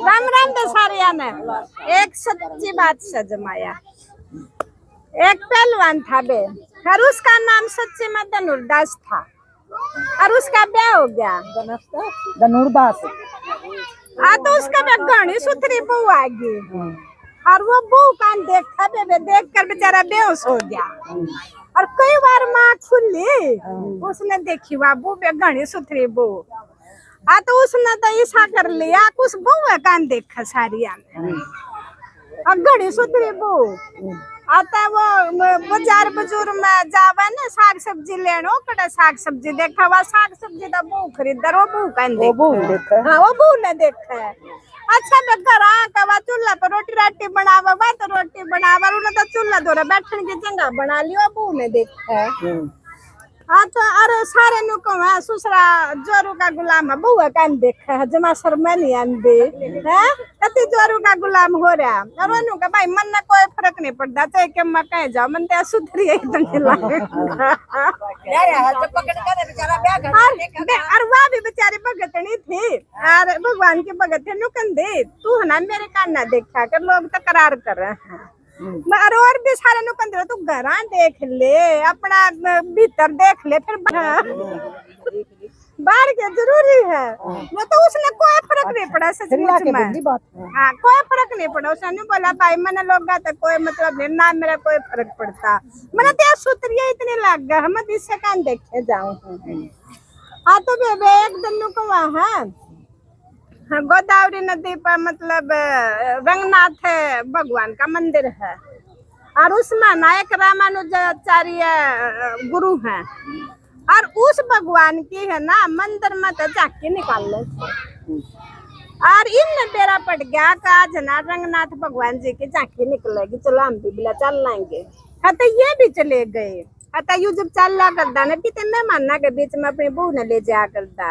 राम राम दसारिया ने एक सच्ची बात सजमाया। एक पहलवान था बे, और उसका नाम सच्ची में धनुर्दास था, और उसका ब्याह हो गया धनुर्दास। तो उसका गणी सुथरी बहू आ गई, और वो बहू का देखा बे, देख कर बेचारा बेहोश हो गया। और कई बार माँ खुली, उसने देखी वह बहू बे गणी सुथरी बहू। तो उसने तो ऐसा कर लिया, कुछ बहू कान देखा सारिया ने, और घड़ी सुथरी बहू। आता वो बाजार बजूर में जावा ना साग सब्जी लेनो, कड़ा साग सब्जी देखा, वह साग सब्जी तो बहू खरीदर, वो बहू कान देखा। हाँ, वो बहू ने देखा है। अच्छा मैं घर आवा चूल्हा पर रोटी राटी बनावा, वह तो रोटी बनावा, उन्हें तो चूल्हा धोरा बैठने की जगह बना लियो, बहू ने देखा है। हाँ तो अरे सारे नुको है सुसरा जोरू का गुलाम है, बहू कान देखा है, जमा शर्मा नहीं आंदी है, कति जोरू का गुलाम हो रहा। और वो नुका भाई मन ना कोई फर्क नहीं पड़ता, चाहे के मैं कहीं जाओ, मन ते सुधरी है इतने लागे। और वह भी बेचारी भगतनी थी, और भगवान की भगत नुकन दे तू है ना मेरे कान ना देखा कर, लोग तकरार कर रहे हैं। और भी सारे नुकन दे, तू घर देख ले, अपना भीतर देख ले, फिर बाहर के जरूरी है। वो तो उसने कोई फर्क नहीं पड़ा सचमुच में। हाँ, कोई फर्क नहीं पड़ा। उसने नहीं बोला भाई मैंने लोग तो कोई मतलब नहीं ना, मेरा कोई फर्क पड़ता, मैंने तो सुतरिया इतने लग गया, हम इससे कान देखे जाऊं। हाँ तो बेबे एक दिन को वहाँ गोदावरी नदी पर मतलब रंगनाथ भगवान का मंदिर है, और उसमें ना एक रामानुजाचार्य गुरु हैं, और उस भगवान की है ना मंदिर में तो झांकी निकाल ले, और इन बेरा पड़ गया का आज ना रंगनाथ भगवान जी की झांकी निकलेगी, चलो हम भी बिला चल लाएंगे। हाँ तो ये भी चले गए। अतः यू जब चल करता ना कि मैं मानना के बीच में अपनी बहू ने ले जाया करता,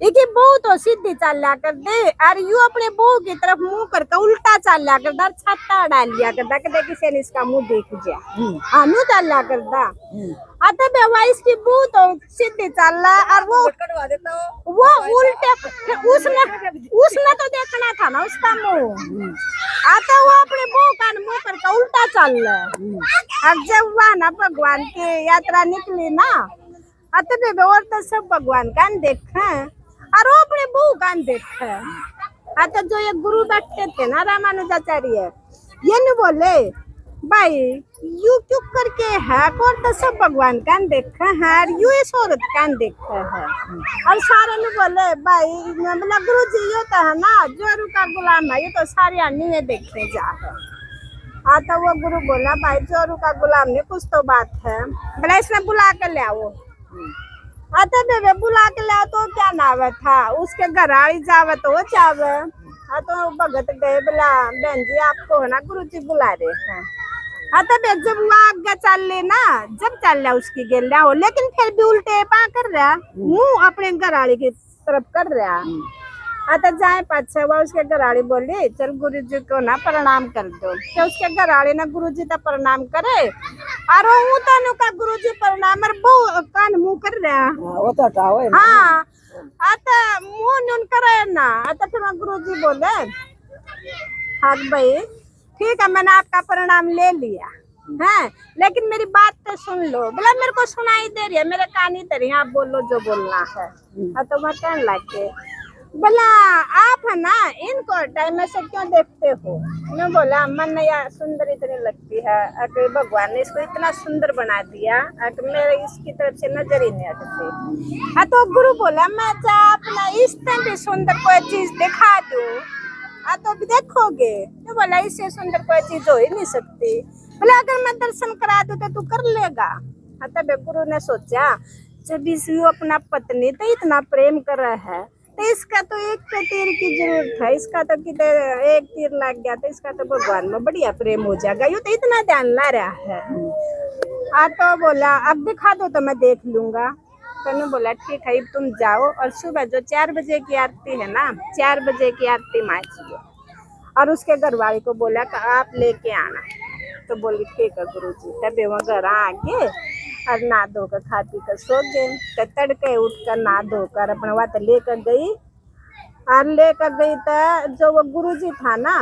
एक बहू तो सीधी चल कर दे, और यू अपने बहू की तरफ मुंह करके उल्टा चल करता, छत्ता डाल लिया करता कि किसी ने इसका मुंह देख दिया। हाँ नु चल करता। अतः बेवा इसकी बहू तो सीधी चल रहा, और वो उल्टे, उसने तो देखना था ना उसका मुंह। आता वो अपने बहू का मुंह करके उल्टा चल रहा। अब जब वह ना भगवान की यात्रा निकली ना, अतः और तो सब भगवान का देखा, और वो अपने बहू का देखा। आता जो ये गुरु बैठते थे ना रामानुजाचार्य, ये नहीं बोले भाई यू क्यों करके है, और तो सब भगवान का देखा है, और यू इस औरत का देखा है। और सारे ने बोले भाई मतलब गुरु जी ये तो है ना जोरू का गुलाम है, ये तो सारे अन्य में देखने जा है। आता वो गुरु बोला भाई जोरू का गुलाम नहीं, कुछ तो बात है, बोला इसने बुला के ले आओ। आता बेबे बुला के ले आओ तो क्या नाव था, उसके घर आई जावे तो वो जावे। हाँ तो भगत गए, बोला बहन जी आपको है ना गुरु जी बुला रहे हैं। हाँ तो जब वो आगे चल ले ना, जब चल रहा उसकी गेल रहा हो, लेकिन फिर भी उल्टे पा कर रहा, मुंह अपने घराड़ी की तरफ कर रहा। आता जाए पाछे वह उसके घराड़ी बोली चल गुरु जी को ना प्रणाम कर दो, तो उसके घराड़ी ने गुरु जी का प्रणाम करे, और वो तो का गुरु जी प्रणाम और बहु कान मुंह कर रहा। वो तो हटाओ है ना। हाँ आता मुंह नून करे ना। आता फिर गुरु जी बोले हाँ भाई ठीक है मैंने आपका प्रणाम ले लिया है, लेकिन मेरी बात तो सुन लो। बोला मेरे को सुनाई दे रही है, मेरे कान ही दे रही है, आप बोलो जो बोलना है। तो मैं कहने लगे बोला आप है ना इनको टाइम में से क्यों देखते हो। मैं बोला मन या सुंदर इतनी लगती है, अगर भगवान ने इसको इतना सुंदर बना दिया, अगर मेरे इसकी तरफ से नजर ही नहीं हटती। तो गुरु बोला मैं अपना इससे भी सुंदर कोई चीज दिखा दूं, तो भी देखोगे। तो बोला इससे सुंदर कोई चीज हो ही नहीं सकती। बोला अगर मैं दर्शन करा दूं तो तू कर लेगा। तब गुरु ने सोचा जब इसको अपना पत्नी तो इतना प्रेम कर रहा है, तो इसका तो एक तो तीर की जरूरत है, इसका तो किधर एक तीर लग गया तो इसका तो भगवान में बढ़िया प्रेम हो जाएगा, ये तो इतना ध्यान ला रहा है। तो बोला अब दिखा दो तो मैं देख लूंगा। तो बोला ठीक है तुम जाओ, और सुबह जो 4 बजे की आरती है ना, 4 बजे की आरती माचिए, और उसके घरवाली को बोला कि आप लेके आना। तो बोली ठीक है गुरु जी। तब वो घर आगे और नहा धोकर खा पी कर सो गए। तो तड़के उठ कर नहा धोकर अपना वात लेकर गई, और लेकर गई तो जो वो गुरुजी था ना,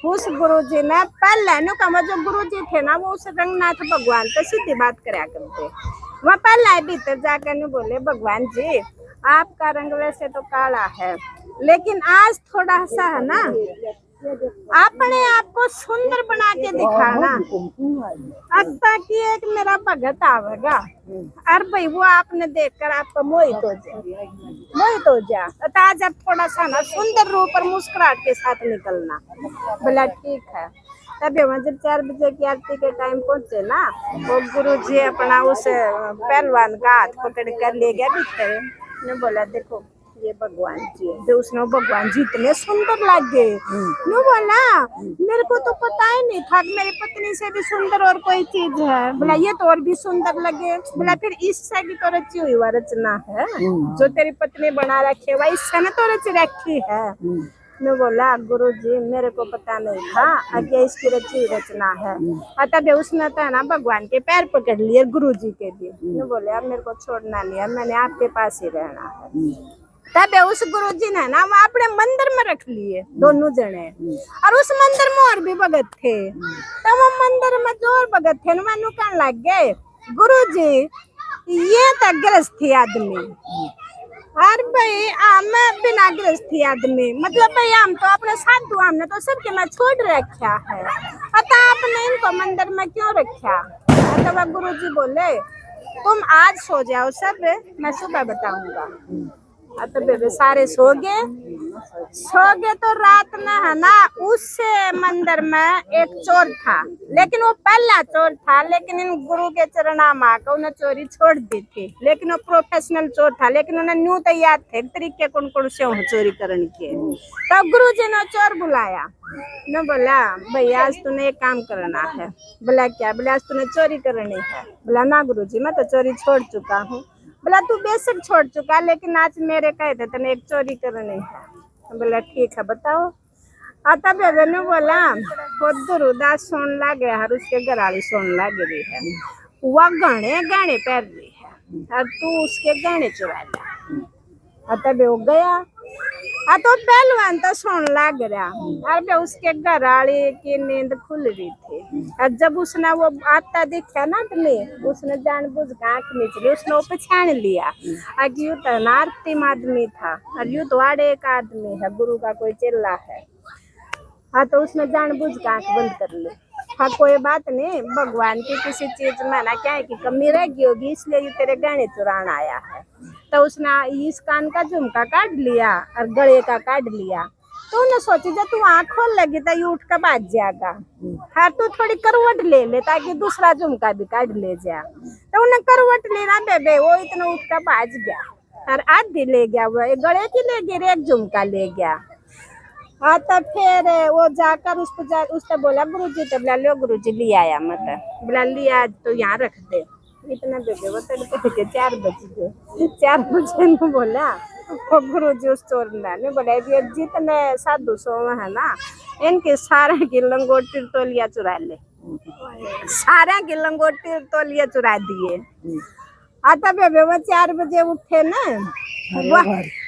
उस गुरुजी ने पहले नु कहा जो गुरुजी थे ना वो उस रंगनाथ भगवान से सीधी बात कराया करते। वह पहले भीतर जाकर नु बोले भगवान जी आपका रंग वैसे तो काला है, लेकिन आज थोड़ा सा है ना अपने आप को सुंदर बना के दिखाना, ताकि एक मेरा भगत आवेगा और भाई वो आपने देखकर आपको मोहित हो जा तो आज आप थोड़ा सा ना सुंदर रूप और मुस्कुराहट के साथ निकलना। बोला ठीक है। तभी वहाँ जब 4 बजे की आरती के टाइम पहुंचे ना, वो गुरुजी अपना उस पहलवान का हाथ पकड़ कर ले गया भीतर ने बोला देखो ये भगवान जी है। जो उसने भगवान जी इतने सुंदर लगे नु बोला मेरे को तो पता ही नहीं था कि मेरी पत्नी से भी सुंदर और कोई चीज है। बोला ये तो और भी सुंदर लगे। बोला फिर इससे भी तो रची हुई वह रचना है जो तेरी पत्नी बना रखी है, वह इससे ने तो रच रखी है। मैं बोला गुरुजी मेरे को पता नहीं था आगे इसकी रची हुई रचना है। तब उसने तो ना भगवान के पैर पकड़ लिए गुरुजी के भी। मैं बोले अब मेरे को छोड़ना नहीं है, मैंने आपके पास ही रहना है। तब उस गुरुजी ने ना वहाँ अपने मंदिर में रख लिए दोनों जने, और उस मंदिर में और भी भगत थे। तो वो मंदिर में जो और भगत थे ना मैं कहने लग गए गुरुजी ये तो गृहस्थी आदमी और भाई मैं बिना गृहस्थी आदमी, मतलब भाई हम तो अपने साधु हमने तो सबके मैं छोड़ रखा है, अतः आपने इनको मंदिर में क्यों रखा। तो गुरुजी बोले तुम आज सो जाओ सब, मैं सुबह बताऊंगा। तो बेबे सारे सो गए तो रात में है ना उस मंदिर में एक चोर था, लेकिन वो पहला चोर था, लेकिन इन गुरु के चरणामा को उन्हें चोरी छोड़ दी थी। लेकिन वो प्रोफेशनल चोर था, लेकिन उन्हें न्यू तैयार थे तरीके कौन कौन से चोरी करने के। तो गुरु जी ने चोर बुलाया न बोला भैया आज तूने एक काम करना है। बोला क्या। बोला आज तूने चोरी करनी है। बोला ना गुरु जी मैं तो चोरी छोड़ चुका हूँ। बोला तू बेशक छोड़ चुका, लेकिन आज मेरे कहे थे तने एक चोरी करनी है। बोला ठीक है बताओ। आता बेबे ने बोला खुद उदास सोन लगे और उसके घराली सोन लग रही है, वह गहने गहने पहन रही है और तू उसके गहने चुरा लिया। आता बे वो गया तो पहलवान तो सोन लग रहा और बे उसके घराली की नींद खुल रही थी। और जब उसने वो आता देखा ना तुम्हें, उसने जानबूझ के आंख नीचे उसने वो पहचान लिया कि यू तो नार्तिम आदमी था और यू तो आड़े एक आदमी है, गुरु का कोई चेला है। तो उसने जानबूझ के आंख बंद कर ली। कोई बात नहीं, भगवान की किसी चीज में ना क्या है कि कमी रहेगी होगी, इसलिए ये तेरे गहने चुरान आया है। तो उसने इस कान का झुमका काट लिया और गले का काट लिया। तो उन्हें सोची जब तू आँख खोल लगी तो ये उठ कर भाग जाएगा, हर तू थोड़ी करवट ले ले ताकि दूसरा झुमका भी काट ले जा। तो उन्हें करवट लेना बेबे, वो इतना उठ कर भाग गया और आधी ले गया, वो एक गले की ले गई, एक झुमका ले गया। तो फिर वो जाकर उसने बोला गुरुजी। तो बोला लो गुरुजी ले आया, मतलब बोला लिया तो यहाँ रख दे। इतना बेबे वो तड़के 4 बजे ने बोला वो गुरुजी उस चोर ने बोला जितने साधु सो है ना इनके सारे की लंगोटी तोलिया चुरा ले, सारे की लंगोटी तोलिया चुरा दिए। आता बेबे वो 4 बजे उठे ना,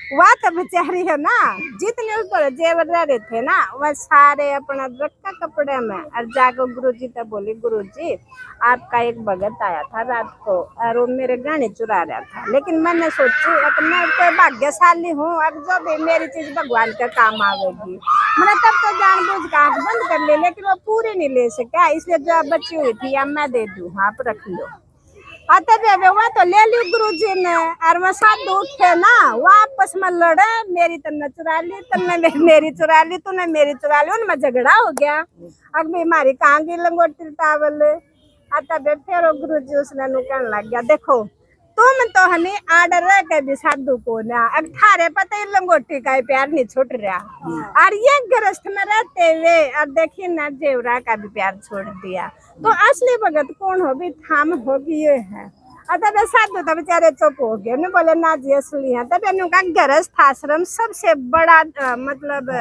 वह तो बेचारी है ना जितने ऊपर जेवर रहे थे ना वह सारे अपना रखा कपड़े में और जाकर गुरुजी तो बोली गुरुजी आपका एक भगत आया था रात को और वो मेरे गाने चुरा रहा था, लेकिन मैंने सोची मैं तो भाग्यशाली हूँ, अब जो भी मेरी चीज भगवान का काम आवेगी। मैंने तब तो जानबूझ का आँख बंद कर ली, लेकिन वो पूरी नहीं ले सका, इसलिए जो बची हुई थी अब मैं दे दूँ, आप रख लो। आता बेबे वह तो ले ली गुरुजी ने और वह साधु उठे ना, वो आपस में लड़े, मेरी तन्ने चुरा ली, तन्ने मेरी चुरा ली, तूने मेरी चुरा ली, उनमें झगड़ा हो गया। अब हमारी कहाँ की लंगोटी टावल। आता बे फिर वो गुरुजी उसने कहने लग गया देखो तुम तो हनी आर्डर रह के भी साधु को ना अब थारे पता ही लंगोटी का प्यार नहीं छूट रहा, और ये गृहस्थ में रहते हुए अब देखिए ना जेवरा का भी प्यार छोड़ दिया। तो असली भगत कौन होगी, थाम होगी ये है। तब साधु तो बेचारे चुप हो गए, ने बोले ना जी असली है। तब का गृहस्थ आश्रम सबसे बड़ा मतलब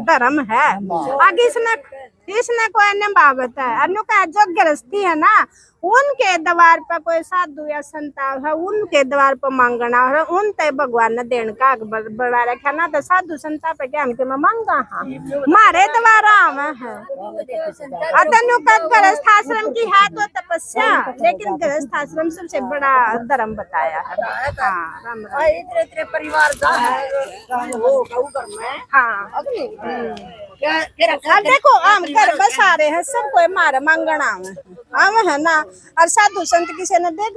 धर्म है। आगे इसने इसने कोई निभावत है अनु का जो गृहस्थी है ना उनके द्वार पर कोई साधु या संता है उनके द्वार पर मांगना है उन ते भगवान ने देन का बड़ा रखा ना तो साधु संता पे क्या हमके में मांगा हाँ मारे द्वारा आवे है अतनु का गृहस्थ आश्रम की है तो तपस्या लेकिन गृहस्थ आश्रम सबसे बड़ा धर्म बताया है हाँ राम राम इतने परिवार का है वो कहू कर मैं हाँ क्या अब देखो हम घर बसा रहे हैं सब कोई मारे मांगना हम है ना और साधु संत किसी ने दे